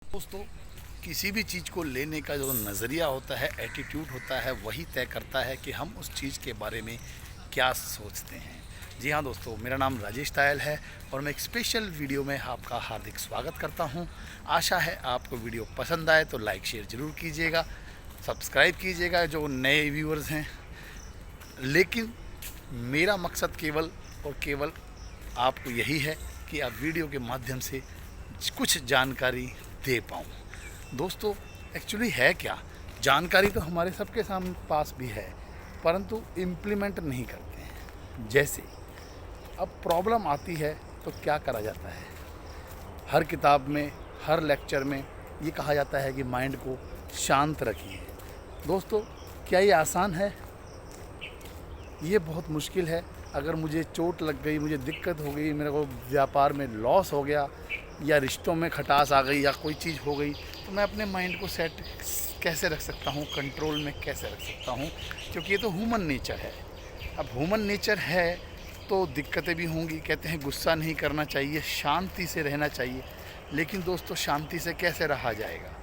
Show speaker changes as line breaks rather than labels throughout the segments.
दोस्तों, किसी भी चीज़ को लेने का जो नज़रिया होता है, एटीट्यूड होता है, वही तय करता है कि हम उस चीज़ के बारे में क्या सोचते हैं। जी हाँ दोस्तों, मेरा नाम राजेश तायल है और मैं एक स्पेशल वीडियो में आपका हार्दिक स्वागत करता हूँ। आशा है आपको वीडियो पसंद आए तो लाइक शेयर ज़रूर कीजिएगा, सब्सक्राइब कीजिएगा जो नए व्यूअर्स हैं। लेकिन मेरा मकसद केवल और केवल आपको यही है कि आप वीडियो के माध्यम से कुछ जानकारी दे पाऊँ। दोस्तों, एक्चुअली है क्या, जानकारी तो हमारे सबके सामने पास भी है, परंतु इम्प्लीमेंट नहीं करते हैं। जैसे अब प्रॉब्लम आती है तो क्या करा जाता है, हर किताब में, हर लेक्चर में ये कहा जाता है कि माइंड को शांत रखिए। दोस्तों, क्या ये आसान है? ये बहुत मुश्किल है। अगर मुझे चोट लग गई, मुझे दिक्कत हो गई, मेरे को व्यापार में लॉस हो गया या रिश्तों में खटास आ गई या कोई चीज़ हो गई, तो मैं अपने माइंड को सेट कैसे रख सकता हूँ, कंट्रोल में कैसे रख सकता हूँ? क्योंकि ये तो ह्यूमन नेचर है। अब ह्यूमन नेचर है तो दिक्कतें भी होंगी। कहते हैं गुस्सा नहीं करना चाहिए, शांति से रहना चाहिए। लेकिन दोस्तों, शांति से कैसे रहा जाएगा?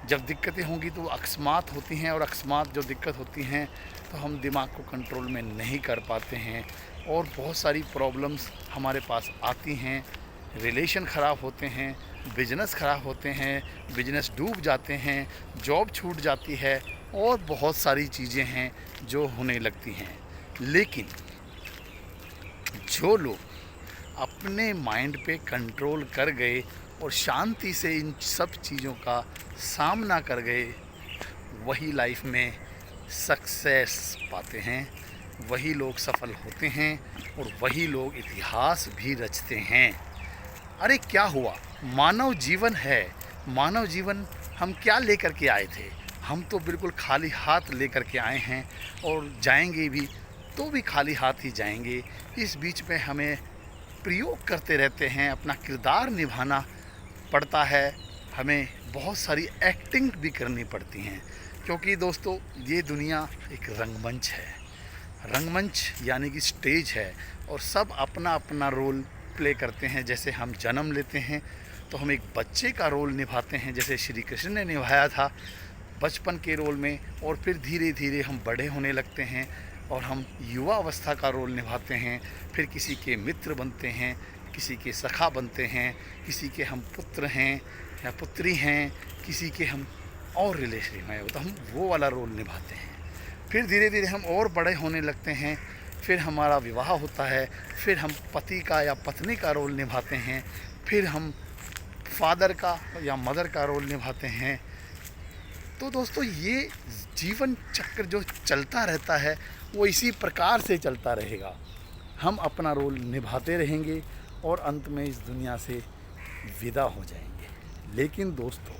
जब दिक्कतें होंगी तो अकस्मात होती हैं, और अकस्मात जो दिक्कत होती हैं तो हम दिमाग को कंट्रोल में नहीं कर पाते हैं और बहुत सारी प्रॉब्लम्स हमारे पास आती हैं। रिलेशन ख़राब होते हैं, बिजनेस ख़राब होते हैं, बिजनेस डूब जाते हैं, जॉब छूट जाती है और बहुत सारी चीज़ें हैं जो होने लगती हैं। लेकिन जो लोग अपने माइंड पे कंट्रोल कर गए और शांति से इन सब चीज़ों का सामना कर गए, वही लाइफ में सक्सेस पाते हैं, वही लोग सफल होते हैं और वही लोग इतिहास भी रचते हैं। अरे क्या हुआ, मानव जीवन है। मानव जीवन हम क्या लेकर के आए थे? हम तो बिल्कुल खाली हाथ लेकर के आए हैं और जाएंगे भी तो भी खाली हाथ ही जाएंगे। इस बीच में हमें प्रयोग करते रहते हैं, अपना किरदार निभाना पड़ता है, हमें बहुत सारी एक्टिंग भी करनी पड़ती हैं। क्योंकि दोस्तों, ये दुनिया एक रंगमंच है। रंगमंच यानी कि स्टेज है और सब अपना अपना रोल प्ले करते हैं। जैसे हम जन्म लेते हैं तो हम एक बच्चे का रोल निभाते हैं, जैसे श्री कृष्ण ने निभाया था बचपन के रोल में, और फिर धीरे धीरे हम बड़े होने लगते हैं और हम युवा अवस्था का रोल निभाते हैं। फिर किसी के मित्र बनते हैं, किसी के सखा बनते हैं, किसी के हम पुत्र हैं या पुत्री हैं, किसी के हम और रिलेशन हैं, तो हम वो वाला रोल निभाते हैं। फिर धीरे धीरे हम और बड़े होने लगते हैं, फिर हमारा विवाह होता है, फिर हम पति का या पत्नी का रोल निभाते हैं, फिर हम फादर का या मदर का रोल निभाते हैं। तो दोस्तों, ये जीवन चक्र जो चलता रहता है वो इसी प्रकार से चलता रहेगा। हम अपना रोल निभाते रहेंगे और अंत में इस दुनिया से विदा हो जाएंगे। लेकिन दोस्तों,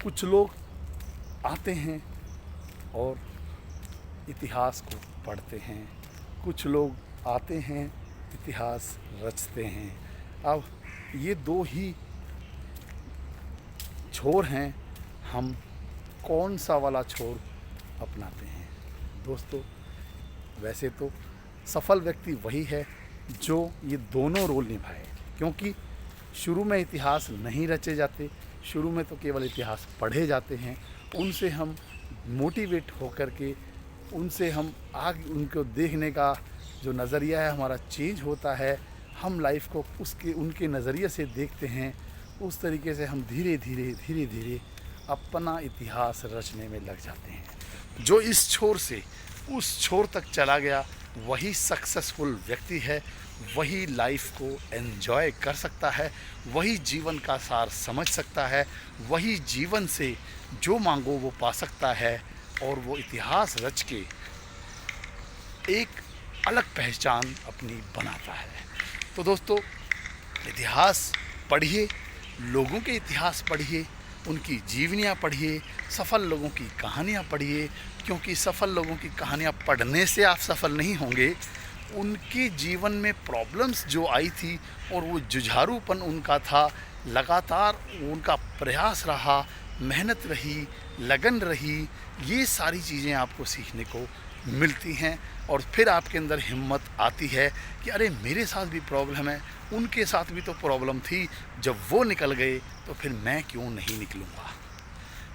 कुछ लोग आते हैं और इतिहास को पढ़ते हैं, कुछ लोग आते हैं इतिहास रचते हैं। अब ये दो ही छोर हैं, हम कौन सा वाला छोर अपनाते हैं? दोस्तों, वैसे तो सफल व्यक्ति वही है जो ये दोनों रोल निभाए। क्योंकि शुरू में इतिहास नहीं रचे जाते, शुरू में तो केवल इतिहास पढ़े जाते हैं। उनसे हम मोटिवेट होकर के, उनसे हम आगे उनको देखने का जो नज़रिया है हमारा चेंज होता है। हम लाइफ को उनके नज़रिए से देखते हैं। उस तरीके से हम धीरे धीरे अपना इतिहास रचने में लग जाते हैं। जो इस छोर से उस छोर तक चला गया वही सक्सेसफुल व्यक्ति है, वही लाइफ को एंजॉय कर सकता है, वही जीवन का सार समझ सकता है, वही जीवन से जो मांगो वो पा सकता है और वो इतिहास रच के एक अलग पहचान अपनी बनाता है। तो दोस्तों, इतिहास पढ़िए, लोगों के इतिहास पढ़िए, उनकी जीवनियाँ पढ़िए, सफल लोगों की कहानियाँ पढ़िए। क्योंकि सफल लोगों की कहानियाँ पढ़ने से आप सफल नहीं होंगे, उनके जीवन में प्रॉब्लम्स जो आई थी और वो जुझारूपन उनका था, लगातार उनका प्रयास रहा, मेहनत रही, लगन रही, ये सारी चीज़ें आपको सीखने को मिलती हैं। और फिर आपके अंदर हिम्मत आती है कि अरे मेरे साथ भी प्रॉब्लम है, उनके साथ भी तो प्रॉब्लम थी, जब वो निकल गए तो फिर मैं क्यों नहीं निकलूँगा।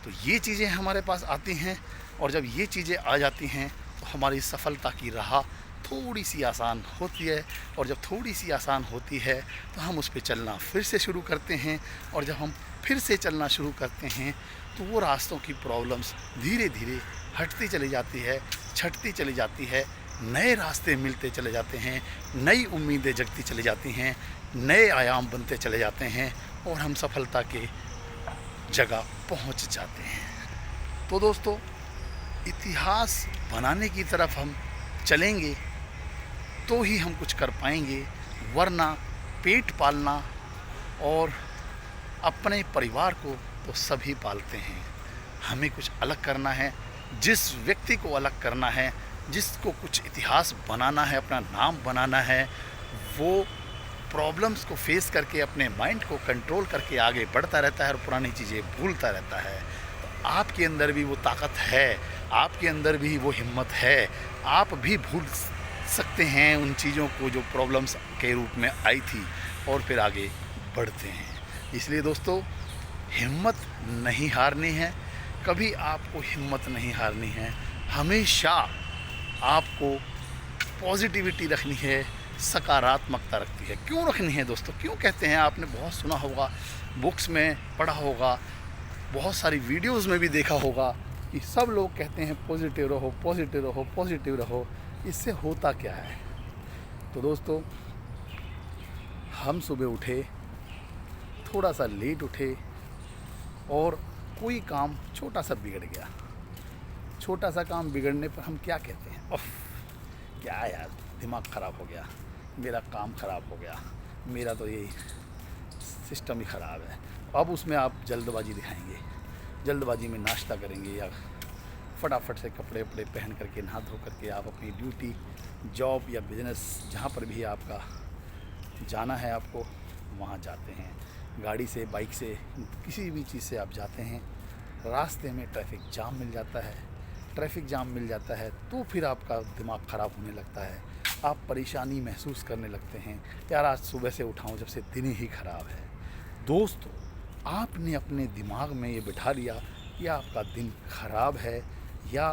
तो ये चीज़ें हमारे पास आती हैं, और जब ये चीज़ें आ जाती हैं तो हमारी सफलता की राह थोड़ी सी आसान होती है। और जब थोड़ी सी आसान होती है तो हम उस पे चलना फिर से शुरू करते हैं, और जब हम फिर से चलना शुरू करते हैं तो वो रास्तों की प्रॉब्लम्स धीरे धीरे हटती चली जाती है, छटती चली जाती है, नए रास्ते मिलते चले जाते हैं, नई उम्मीदें जगती चली जाती हैं, नए आयाम बनते चले जाते हैं, और हम सफलता के जगह पहुंच जाते हैं। तो दोस्तों, इतिहास बनाने की तरफ हम चलेंगे तो ही हम कुछ कर पाएंगे, वरना पेट पालना और अपने परिवार को तो सभी पालते हैं। हमें कुछ अलग करना है, जिस व्यक्ति को अलग करना है, जिसको कुछ इतिहास बनाना है, अपना नाम बनाना है, वो प्रॉब्लम्स को फेस करके अपने माइंड को कंट्रोल करके आगे बढ़ता रहता है और पुरानी चीज़ें भूलता रहता है। तो आपके अंदर भी वो ताकत है, आपके अंदर भी वो हिम्मत है, आप भी भूल सकते हैं उन चीज़ों को जो प्रॉब्लम्स के रूप में आई थी, और फिर आगे बढ़ते हैं। इसलिए दोस्तों, हिम्मत नहीं हारनी है, कभी आपको हिम्मत नहीं हारनी है। हमेशा आपको पॉजिटिविटी रखनी है, सकारात्मकता रखती है। क्यों रखनी है दोस्तों? क्यों कहते हैं? आपने बहुत सुना होगा, बुक्स में पढ़ा होगा, बहुत सारी वीडियोस में भी देखा होगा कि सब लोग कहते हैं पॉजिटिव रहो, पॉजिटिव रहो, पॉजिटिव रहो। इससे होता क्या है? तो दोस्तों, हम सुबह उठे, थोड़ा सा लेट उठे, और कोई काम छोटा सा बिगड़ गया। छोटा सा काम बिगड़ने पर हम क्या कहते हैं? उफ, क्या यार, दिमाग ख़राब हो गया, मेरा काम ख़राब हो गया, मेरा तो ये सिस्टम ही ख़राब है। अब उसमें आप जल्दबाजी दिखाएंगे, जल्दबाजी में नाश्ता करेंगे, या फटाफट से कपड़े वपड़े पहन करके, नहा धो करके आप अपनी ड्यूटी, जॉब या बिज़नेस, जहाँ पर भी आपका जाना है आपको, वहाँ जाते हैं। गाड़ी से, बाइक से, किसी भी चीज़ से आप जाते हैं, रास्ते में ट्रैफिक जाम मिल जाता है। ट्रैफिक जाम मिल जाता है तो फिर आपका दिमाग ख़राब होने लगता है, आप परेशानी महसूस करने लगते हैं, यार आज सुबह से उठाऊँ जब से दिन ही ख़राब है। दोस्तों, आपने अपने दिमाग में ये बिठा लिया कि आपका दिन ख़राब है, या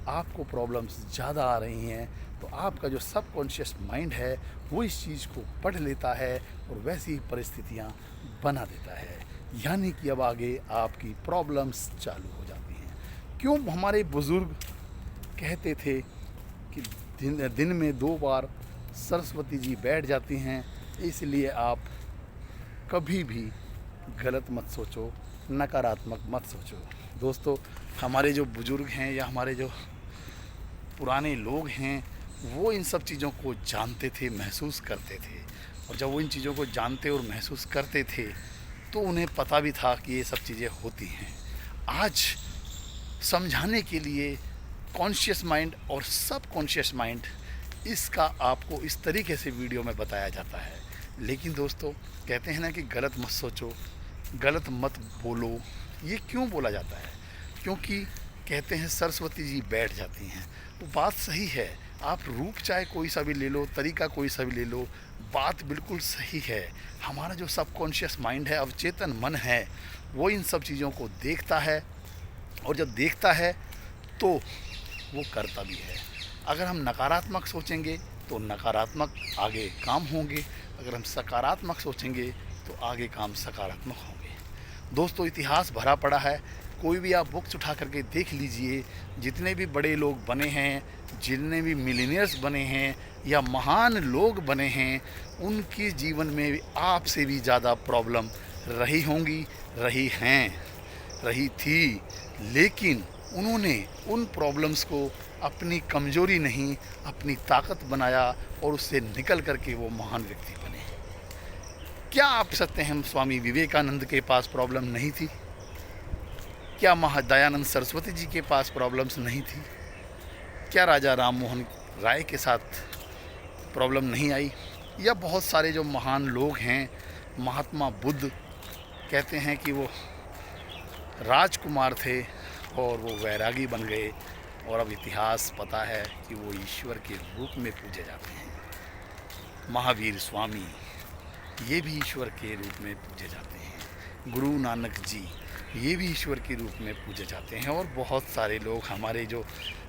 आपको प्रॉब्लम्स ज़्यादा आ रही हैं, तो आपका जो सबकॉन्शियस माइंड है वो इस चीज़ को पढ़ लेता है और वैसी ही परिस्थितियाँ बना देता है। यानी कि अब आगे आपकी प्रॉब्लम्स चालू हो जाती हैं। क्यों हमारे बुज़ुर्ग कहते थे कि दिन में 2 बार सरस्वती जी बैठ जाती हैं, इसलिए आप कभी भी गलत मत सोचो, नकारात्मक मत सोचो। दोस्तों, हमारे जो बुज़ुर्ग हैं या हमारे जो पुराने लोग हैं, वो इन सब चीज़ों को जानते थे, महसूस करते थे, और जब वो इन चीज़ों को जानते और महसूस करते थे तो उन्हें पता भी था कि ये सब चीज़ें होती हैं। आज समझाने के लिए कॉन्शियस माइंड और सब कॉन्शियस माइंड, इसका आपको इस तरीके से वीडियो में बताया जाता है। लेकिन दोस्तों, कहते हैं ना कि गलत मत सोचो, गलत मत बोलो। ये क्यों बोला जाता है? क्योंकि कहते हैं सरस्वती जी बैठ जाती हैं। वो बात सही है, आप रूप चाहे कोई सा भी ले लो, तरीका कोई सा भी ले लो, बात बिल्कुल सही है। हमारा जो सबकॉन्शियस माइंड है, अवचेतन मन है, वो इन सब चीज़ों को देखता है, और जब देखता है तो वो करता भी है। अगर हम नकारात्मक सोचेंगे तो नकारात्मक आगे काम होंगे, अगर हम सकारात्मक सोचेंगे तो आगे काम सकारात्मक होंगे। दोस्तों, इतिहास भरा पड़ा है, कोई भी आप बुक्स उठा करके देख लीजिए, जितने भी बड़े लोग बने हैं, जितने भी मिलीनियर्स बने हैं या महान लोग बने हैं, उनके जीवन में आपसे भी ज़्यादा प्रॉब्लम रही होंगी, रही हैं, रही थी, लेकिन उन्होंने उन प्रॉब्लम्स को अपनी कमज़ोरी नहीं, अपनी ताकत बनाया, और उससे निकल करके वो महान व्यक्ति बने। क्या आप सकते हैं स्वामी विवेकानंद के पास प्रॉब्लम नहीं थी? क्या दयानंद सरस्वती जी के पास प्रॉब्लम्स नहीं थी? क्या राजा राम मोहन राय के साथ प्रॉब्लम नहीं आई? या बहुत सारे जो महान लोग हैं, महात्मा बुद्ध कहते हैं कि वो राजकुमार थे और वो वैरागी बन गए, और अब इतिहास पता है कि वो ईश्वर के रूप में पूजे जाते हैं। महावीर स्वामी, ये भी ईश्वर के रूप में पूजे जाते हैं। गुरु नानक जी, ये भी ईश्वर के रूप में पूजे जाते हैं। और बहुत सारे लोग हमारे जो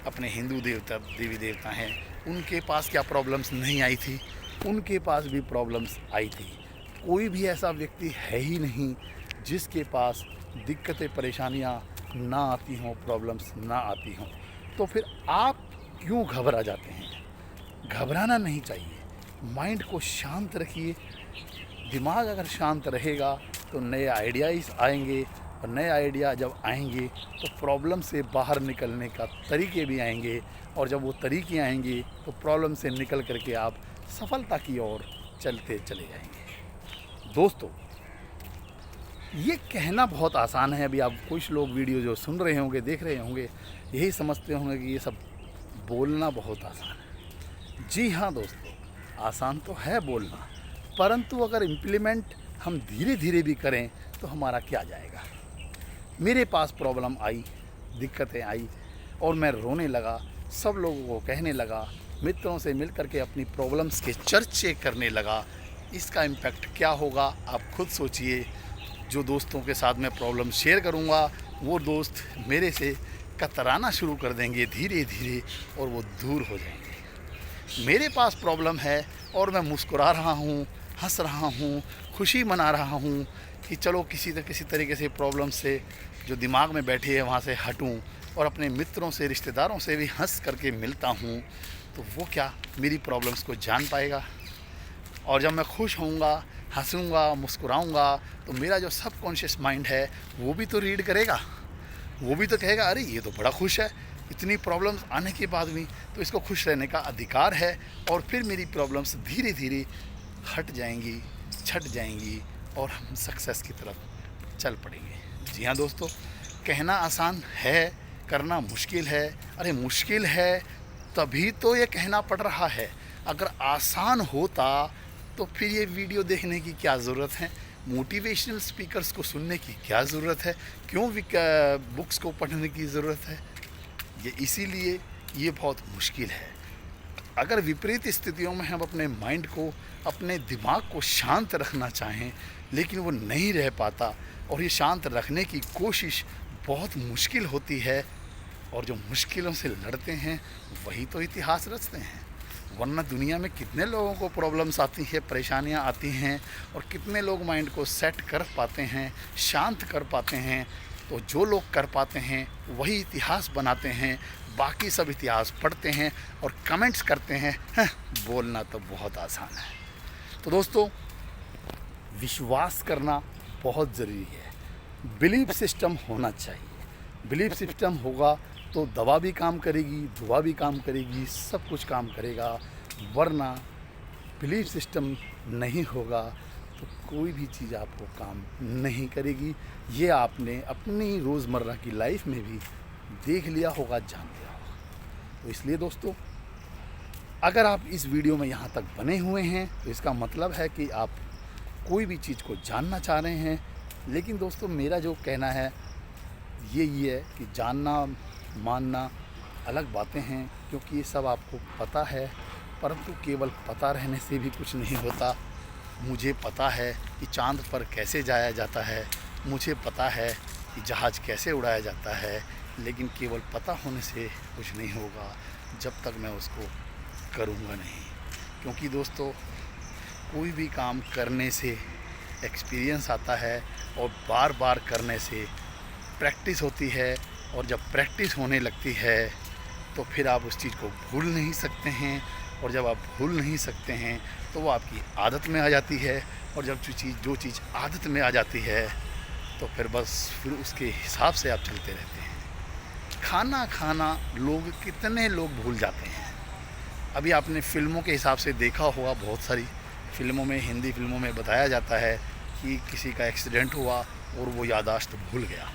अपने हिंदू देवता देवी देवता हैं, उनके पास क्या प्रॉब्लम्स नहीं आई थी, उनके पास भी प्रॉब्लम्स आई थी। कोई भी ऐसा व्यक्ति है ही नहीं जिसके पास दिक्कतें परेशानियां ना आती हों, प्रॉब्लम्स ना आती हों। तो फिर आप क्यों घबरा जाते हैं? घबराना नहीं चाहिए, माइंड को शांत रखिए। दिमाग अगर शांत रहेगा तो नए आइडियाज़ आएंगे, और नए आइडिया जब आएंगे तो प्रॉब्लम से बाहर निकलने का तरीके भी आएंगे, और जब वो तरीके आएंगे तो प्रॉब्लम से निकल करके आप सफलता की ओर चलते चले जाएंगे। दोस्तों, ये कहना बहुत आसान है। अभी आप कुछ लोग वीडियो जो सुन रहे होंगे, देख रहे होंगे, यही समझते होंगे कि ये सब बोलना बहुत आसान है। जी हाँ दोस्तों, आसान तो है बोलना, परंतु अगर इम्प्लीमेंट हम धीरे धीरे भी करें तो हमारा क्या जाएगा। मेरे पास प्रॉब्लम आई, दिक्कतें आई, और मैं रोने लगा, सब लोगों को कहने लगा, मित्रों से मिल करके अपनी प्रॉब्लम्स के चर्चे करने लगा। इसका इम्पैक्ट क्या होगा आप खुद सोचिए। जो दोस्तों के साथ मैं प्रॉब्लम शेयर करूंगा, वो दोस्त मेरे से कतराना शुरू कर देंगे धीरे धीरे, और वो दूर हो जाएंगे। मेरे पास प्रॉब्लम है और मैं मुस्कुरा रहा हूँ, हंस रहा हूँ, खुशी मना रहा हूँ कि चलो किसी तरीके से प्रॉब्लम से जो दिमाग में बैठी है वहाँ से हटूँ, और अपने मित्रों से, रिश्तेदारों से भी हंस करके मिलता हूँ। तो वो क्या मेरी प्रॉब्लम्स को जान पाएगा? और जब मैं खुश होऊंगा, हंसूंगा, मुस्कुराऊंगा, तो मेरा जो सबकॉन्शियस माइंड है वो भी तो रीड करेगा, वो भी तो कहेगा अरे ये तो बड़ा खुश है, इतनी प्रॉब्लम्स आने के बाद भी तो इसको खुश रहने का अधिकार है। और फिर मेरी प्रॉब्लम्स धीरे धीरे हट जाएंगी, छट जाएंगी, और हम सक्सेस की तरफ चल पड़ेंगे। जी हाँ दोस्तों, कहना आसान है, करना मुश्किल है। अरे मुश्किल है तभी तो ये कहना पड़ रहा है। अगर आसान होता तो फिर ये वीडियो देखने की क्या ज़रूरत है, मोटिवेशनल स्पीकर्स को सुनने की क्या ज़रूरत है, क्यों बुक्स को पढ़ने की ज़रूरत है। ये इसीलिए ये बहुत मुश्किल है। अगर विपरीत स्थितियों में हम अपने माइंड को, अपने दिमाग को शांत रखना चाहें, लेकिन वो नहीं रह पाता, और ये शांत रखने की कोशिश बहुत मुश्किल होती है, और जो मुश्किलों से लड़ते हैं वही तो इतिहास रचते हैं। वरना दुनिया में कितने लोगों को प्रॉब्लम्स आती हैं, परेशानियां आती हैं, और कितने लोग माइंड को सेट कर पाते हैं, शांत कर पाते हैं। तो जो लोग कर पाते हैं वही इतिहास बनाते हैं। बाकी सब इतिहास पढ़ते हैं और कमेंट्स करते हैं, बोलना तो बहुत आसान है। तो दोस्तों, विश्वास करना बहुत ज़रूरी है। बिलीफ सिस्टम होना चाहिए। बिलीफ सिस्टम होगा तो दवा भी काम करेगी, दुआ भी काम करेगी, सब कुछ काम करेगा। वरना बिलीफ सिस्टम नहीं होगा तो कोई भी चीज़ आपको काम नहीं करेगी। ये आपने अपनी रोज़मर्रा की लाइफ में भी देख लिया होगा, जान लिया होगा। तो इसलिए दोस्तों, अगर आप इस वीडियो में यहाँ तक बने हुए हैं तो इसका मतलब है कि आप कोई भी चीज़ को जानना चाह रहे हैं। लेकिन दोस्तों, मेरा जो कहना है ये है कि जानना मानना अलग बातें हैं, क्योंकि ये सब आपको पता है, परंतु केवल पता रहने से भी कुछ नहीं होता। मुझे पता है कि चांद पर कैसे जाया जाता है, मुझे पता है कि जहाज़ कैसे उड़ाया जाता है, लेकिन केवल पता होने से कुछ नहीं होगा जब तक मैं उसको करूँगा नहीं। क्योंकि दोस्तों, कोई भी काम करने से एक्सपीरियंस आता है, और बार बार करने से प्रैक्टिस होती है, और जब प्रैक्टिस होने लगती है तो फिर आप उस चीज़ को भूल नहीं सकते हैं, और जब आप भूल नहीं सकते हैं तो वो आपकी आदत में आ जाती है, और जब जो चीज़ आदत में आ जाती है तो फिर बस फिर उसके हिसाब से आप चलते रहते हैं। खाना लोग, कितने लोग भूल जाते हैं। अभी आपने फिल्मों के हिसाब से देखा होगा, बहुत सारी फिल्मों में, हिंदी फिल्मों में बताया जाता है कि किसी का एक्सीडेंट हुआ और वो याददाश्त भूल गया।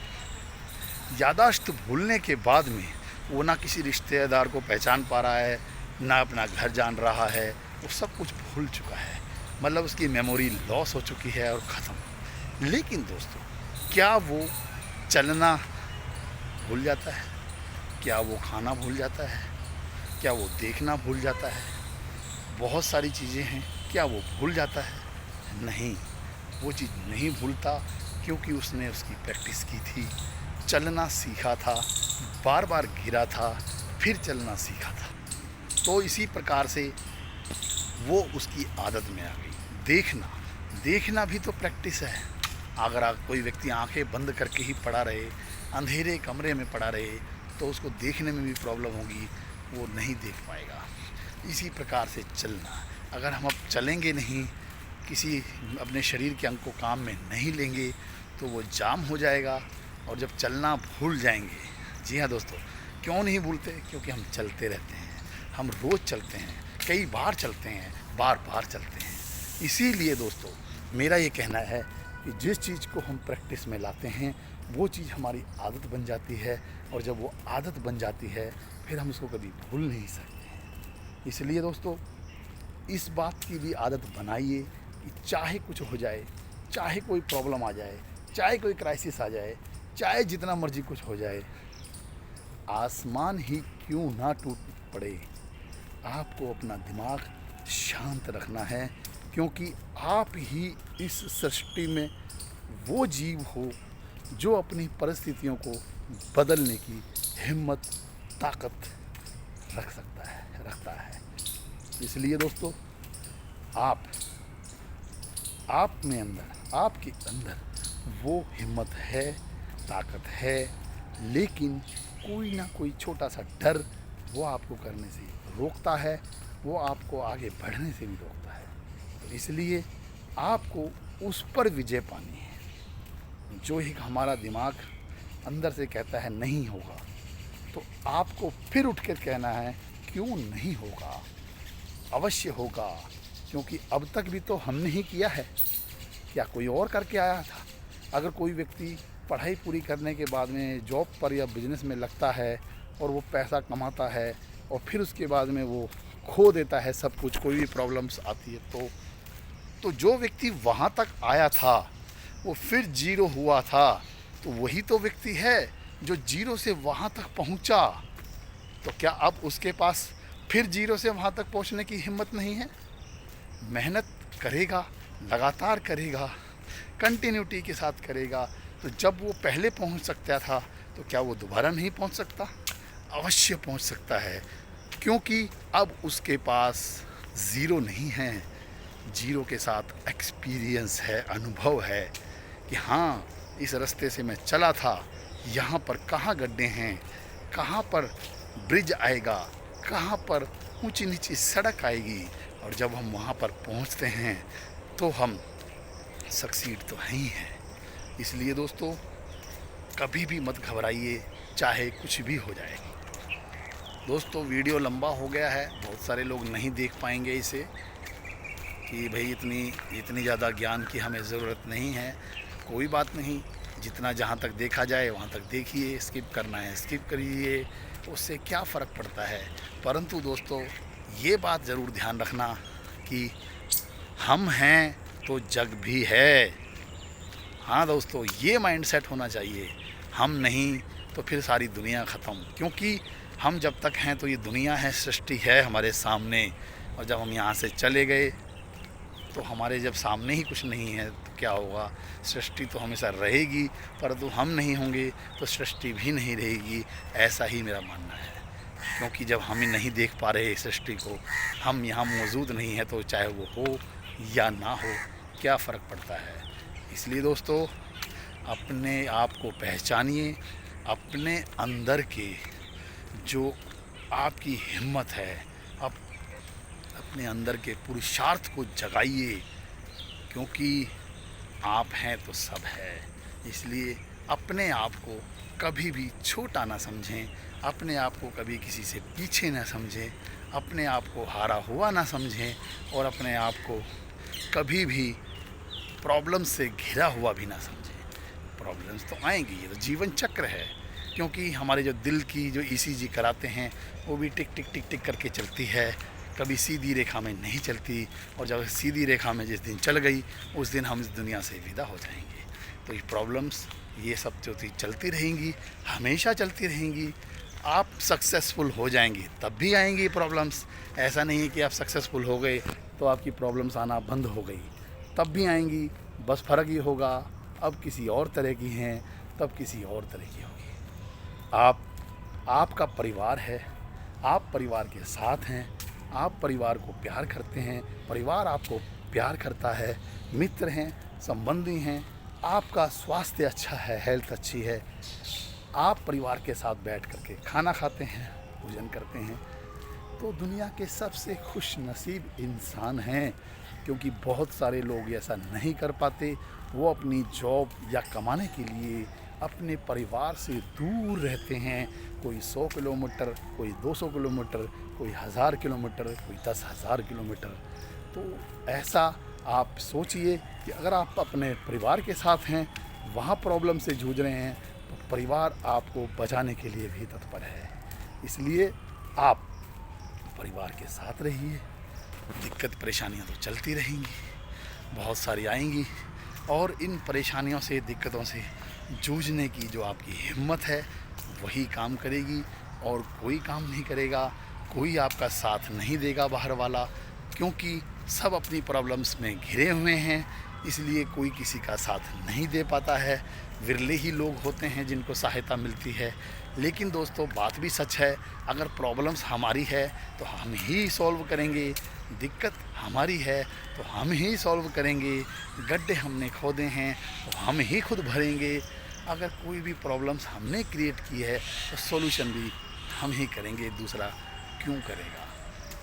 याददाश्त भूलने के बाद में वो ना किसी रिश्तेदार को पहचान पा रहा है, ना अपना घर जान रहा है, वो सब कुछ भूल चुका है। मतलब उसकी मेमोरी लॉस हो चुकी है और ख़त्म। लेकिन दोस्तों, क्या वो चलना भूल जाता है? क्या वो खाना भूल जाता है? क्या वो देखना भूल जाता है? बहुत सारी चीज़ें हैं, क्या वो भूल जाता है? नहीं, वो चीज़ नहीं भूलता। क्योंकि उसने उसकी प्रैक्टिस की थी, चलना सीखा था, बार बार गिरा था, फिर चलना सीखा था। तो इसी प्रकार से वो उसकी आदत में आ गई। देखना भी तो प्रैक्टिस है। अगर कोई व्यक्ति आंखें बंद करके ही पड़ा रहे, अंधेरे कमरे में पड़ा रहे, तो उसको देखने में भी प्रॉब्लम होगी, वो नहीं देख पाएगा। इसी प्रकार से चलना, अगर हम अब चलेंगे नहीं, किसी अपने शरीर के अंग को काम में नहीं लेंगे, तो वो जाम हो जाएगा और जब चलना भूल जाएंगे। जी हाँ दोस्तों, क्यों नहीं भूलते? क्योंकि हम चलते रहते हैं, हम रोज़ चलते हैं, कई बार चलते हैं, बार बार चलते हैं। इसीलिए दोस्तों, मेरा ये कहना है कि जिस चीज़ को हम प्रैक्टिस में लाते हैं, वो चीज़ हमारी आदत बन जाती है, और जब वो आदत बन जाती है, फिर हम उसको कभी भूल नहीं सकते हैं। इसलिए दोस्तों, इस बात की भी आदत बनाइए कि चाहे कुछ हो जाए, चाहे कोई प्रॉब्लम आ जाए, चाहे कोई क्राइसिस आ जाए, चाहे जितना मर्जी कुछ हो जाए, आसमान ही क्यों ना टूट पड़े, आपको अपना दिमाग शांत रखना है, क्योंकि आप ही इस सृष्टि में वो जीव हो जो अपनी परिस्थितियों को बदलने की हिम्मत, ताकत रखता है। इसलिए दोस्तों, आप में अंदर, आपके अंदर वो हिम्मत है, ताकत है, लेकिन कोई ना कोई छोटा सा डर वो आपको करने से रोकता है, वो आपको आगे बढ़ने से भी रोकता है। तो इसलिए आपको उस पर विजय पानी है। जो ही हमारा दिमाग अंदर से कहता है नहीं होगा, तो आपको फिर उठ कर कहना है क्यों नहीं होगा, अवश्य होगा, क्योंकि अब तक भी तो हमने ही किया है। क्या कोई और करके आया था? अगर कोई व्यक्ति पढ़ाई पूरी करने के बाद में जॉब पर या बिजनेस में लगता है और वो पैसा कमाता है और फिर उसके बाद में वो खो देता है सब कुछ, कोई भी प्रॉब्लम्स आती है, तो जो व्यक्ति वहाँ तक आया था वो फिर जीरो हुआ था, तो वही तो व्यक्ति है जो जीरो से वहाँ तक पहुँचा। तो क्या अब उसके पास फिर जीरो से वहाँ तक पहुँचने की हिम्मत नहीं है? मेहनत करेगा, लगातार करेगा, कंटिन्यूटी के साथ करेगा, तो जब वो पहले पहुँच सकता था, तो क्या वो दोबारा नहीं पहुँच सकता? अवश्य पहुँच सकता है, क्योंकि अब उसके पास ज़ीरो नहीं है, जीरो के साथ एक्सपीरियंस है, अनुभव है कि हाँ, इस रास्ते से मैं चला था, यहाँ पर कहाँ गड्ढे हैं, कहाँ पर ब्रिज आएगा, कहाँ पर ऊंची नीची सड़क आएगी, और जब हम वहाँ पर पहुँचते हैं तो हम सक्सीड तो हैं ही हैं। इसलिए दोस्तों, कभी भी मत घबराइए, चाहे कुछ भी हो जाए। दोस्तों, वीडियो लंबा हो गया है, बहुत सारे लोग नहीं देख पाएंगे इसे, कि भाई इतनी ज़्यादा ज्ञान की हमें ज़रूरत नहीं है। कोई बात नहीं, जितना जहाँ तक देखा जाए वहाँ तक देखिए, स्किप करना है स्किप करिए, उससे क्या फ़र्क पड़ता है। परंतु दोस्तों, ये बात ज़रूर ध्यान रखना कि हम हैं तो जग भी है। हाँ दोस्तों, ये माइंडसेट होना चाहिए, हम नहीं तो फिर सारी दुनिया ख़त्म, क्योंकि हम जब तक हैं तो ये दुनिया है, सृष्टि है हमारे सामने, और जब हम यहाँ से चले गए तो हमारे जब सामने ही कुछ नहीं है तो क्या होगा? सृष्टि तो हमेशा रहेगी, परंतु हम नहीं होंगे तो सृष्टि भी नहीं रहेगी, ऐसा ही मेरा मानना है। क्योंकि जब हम ही नहीं देख पा रहे सृष्टि को, हम यहाँ मौजूद नहीं है, तो चाहे वो हो या ना हो, क्या फ़र्क पड़ता है। इसलिए दोस्तों, अपने आप को पहचानिए, अपने अंदर के जो आपकी हिम्मत है, अपने अंदर के पुरुषार्थ को जगाइए, क्योंकि आप हैं तो सब है। इसलिए अपने आप को कभी भी छोटा ना समझें, अपने आप को कभी किसी से पीछे ना समझें, अपने आप को हारा हुआ ना समझें, और अपने आप को कभी भी प्रॉब्लम से घिरा हुआ भी ना समझें। प्रॉब्लम्स तो आएंगी, ये तो जीवन चक्र है, क्योंकि हमारे जो दिल की जो ईसीजी कराते हैं वो भी टिक टिक टिक टिक करके चलती है, कभी सीधी रेखा में नहीं चलती, और जब सीधी रेखा में जिस दिन चल गई, उस दिन हम इस दुनिया से विदा हो जाएंगे। तो ये प्रॉब्लम्स, ये सब जो चलती रहेंगी, हमेशा चलती रहेंगी। आप सक्सेसफुल हो जाएंगे तब भी आएंगी प्रॉब्लम्स, ऐसा नहीं है कि आप सक्सेसफुल हो गए तो आपकी प्रॉब्लम्स आना बंद हो गई, तब भी आएंगी। बस फ़र्क ये होगा, अब किसी और तरह की हैं, तब किसी और तरह की होगी। आपका परिवार है, आप परिवार के साथ हैं, आप परिवार को प्यार करते हैं, परिवार आपको प्यार करता है, मित्र हैं, संबंधी हैं, आपका स्वास्थ्य अच्छा है, हेल्थ अच्छी है, आप परिवार के साथ बैठ करके खाना खाते हैं, भोजन करते हैं, तो दुनिया के सबसे खुश नसीब इंसान हैं। क्योंकि बहुत सारे लोग ऐसा नहीं कर पाते, वो अपनी जॉब या कमाने के लिए अपने परिवार से दूर रहते हैं। कोई 100 किलोमीटर, कोई 200 किलोमीटर, कोई 1000 किलोमीटर, कोई 10,000 किलोमीटर। तो ऐसा आप सोचिए कि अगर आप अपने परिवार के साथ हैं, वहाँ प्रॉब्लम से जूझ रहे हैं, तो परिवार आपको बचाने के लिए भी तत्पर है। इसलिए आप परिवार के साथ रहिए। दिक्कत परेशानियाँ तो चलती रहेंगी, बहुत सारी आएंगी, और इन परेशानियों से, दिक्कतों से जूझने की जो आपकी हिम्मत है वही काम करेगी, और कोई काम नहीं करेगा, कोई आपका साथ नहीं देगा बाहर वाला, क्योंकि सब अपनी प्रॉब्लम्स में घिरे हुए हैं। इसलिए कोई किसी का साथ नहीं दे पाता है, विरले ही लोग होते हैं जिनको सहायता मिलती है। लेकिन दोस्तों, बात भी सच है, अगर प्रॉब्लम्स हमारी है तो हम ही सॉल्व करेंगे, दिक्कत हमारी है तो हम ही सॉल्व करेंगे, गड्ढे हमने खोदे हैं तो हम ही खुद भरेंगे। अगर कोई भी प्रॉब्लम्स हमने क्रिएट की है तो सॉल्यूशन भी हम ही करेंगे, दूसरा क्यों करेगा।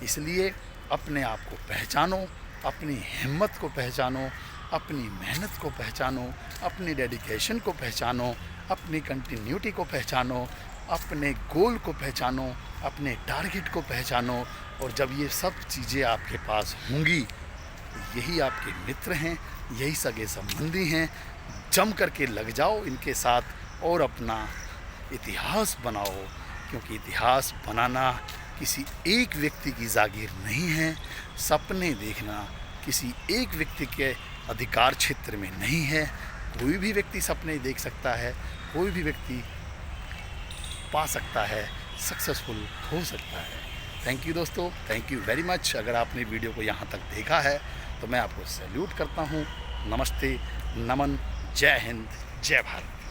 इसलिए अपने आप को पहचानो, अपनी हिम्मत को पहचानो, अपनी मेहनत को पहचानो, अपनी डेडिकेशन को पहचानो, अपनी कंटिन्यूटी को पहचानो, अपने गोल को पहचानो, अपने टारगेट को पहचानो। और जब ये सब चीज़ें आपके पास होंगी, यही आपके मित्र हैं, यही सगे संबंधी हैं। जम करके लग जाओ इनके साथ और अपना इतिहास बनाओ, क्योंकि इतिहास बनाना किसी एक व्यक्ति की जागीर नहीं है। सपने देखना किसी एक व्यक्ति के अधिकार क्षेत्र में नहीं है। कोई भी व्यक्ति सपने देख सकता है, कोई भी व्यक्ति पा सकता है, सक्सेसफुल हो सकता है। थैंक यू दोस्तों, थैंक यू वेरी मच। अगर आपने वीडियो को यहाँ तक देखा है तो मैं आपको सैल्यूट करता हूँ। नमस्ते, नमन, जय हिंद, जय भारत।